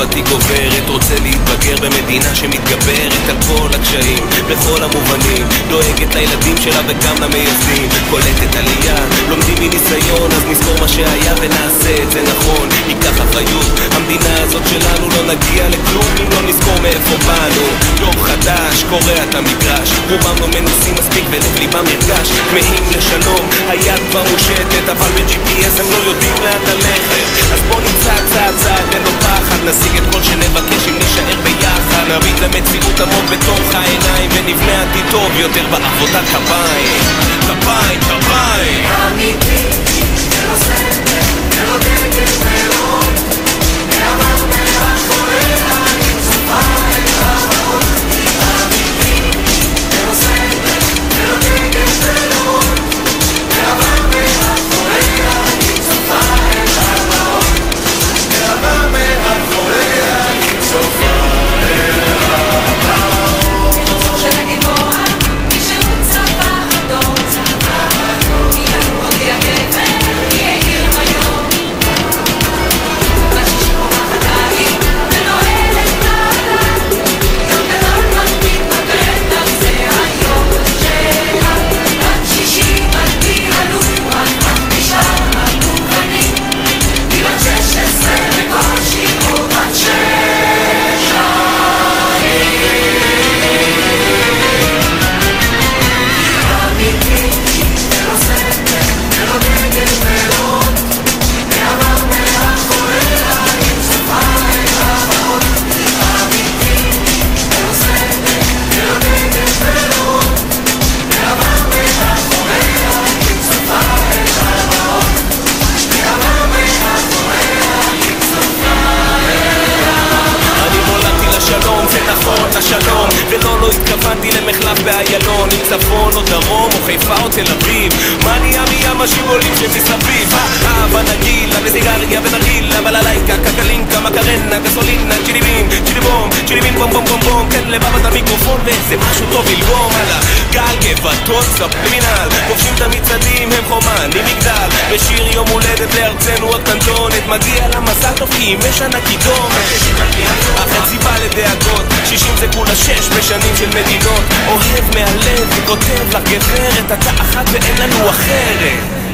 אהבתי גוברת, רוצה להתבגר במדינה שמתגברת על כל הקשיים, בכל המובנים, דואגת לילדים שלה וגם למייסדים, קולטת עלייה, לומדים מניסיון, אז נזכור מה שהיה ונעשה את זה נכון, ניקח אחריות, המדינה הזאת שלנו לא נגיע לכלום אם לא נזכור מאיפה באנו. יום חדש, קורע את המגרש, רובם לא מנוסים מספיק ולב ליבם נרגש, כמהים לשלום, היד כבר מושטת, אבל ב-GPS הם לא יודעים לאן ללכת, אז בוא נצעד צעד צעד, אין לו פחד, נשיג את כל שנבקש אם נשאר ביחד, נביט למציאות עמוק בתוך העיניים ונבנה עתיד טוב יותר בעבודת כפיים, כפיים, כפיים אמיתי, ולא סנטר, ולא דגל ולא מעבר מאחורי העין צופה אל הרעות. אמיתי, ולא סנטר, ולא דגל ולא מעבר מאחורי העין צופה אל הרעות. מעבר מאחורי העין צופה אל הרעות. שנגיד בואה, מי שהוא צפה חדור, צפה חדור, יהיה עוד יגבר, יהיה עיר היום. בשישי פורחת העיר, ונועלת נעליים, יום גדול מקפיד בבית, על זה היום שלה. רק שישי מלפי הלוח, נשאר המובנים, מבת 16 בקושי או בת 6. אמיתי, ולא סנטר, ולא דגל ולא מעבר מאחורי העין צופה אל הרעות. אמיתי, ולא סנטר, ולא דגל ולא מעבר מאחורי העין צופה אל הרעות. מעבר מאחורי העין צופה אל הרעות. אני נולדתי לשלום, זה נכון, לשלום, ולא התכוונתי למחלף באיילון, אם צפון או דרום או חיפה או תל אביב, מה נהיה מים השיבולים שמסביב? אהבה נגילה וסיגריה ונרגילה, בללייקה, קקלינקה, מקרנה, גסולינה, צ'יליבים, צ'יליבום, צ'יליבים בום בום בום בום, כן לבבת המיקרופון ואיזה משהו טוב ללבום על הגל, גבעתות, ספלימינל, כובשים את המצעדים, הם חומן, עם מגדל, בשיר יום הולדת לארצנו הקטנטונת, מגיע למזל טוב כי אם יש ענקי דומת, החצי בא לדאגות, 60 זה כולה 6 בשנים של מדינות, אוהב מהלב וכותב לך גברת, אתה אחת ואין לנו אחרת.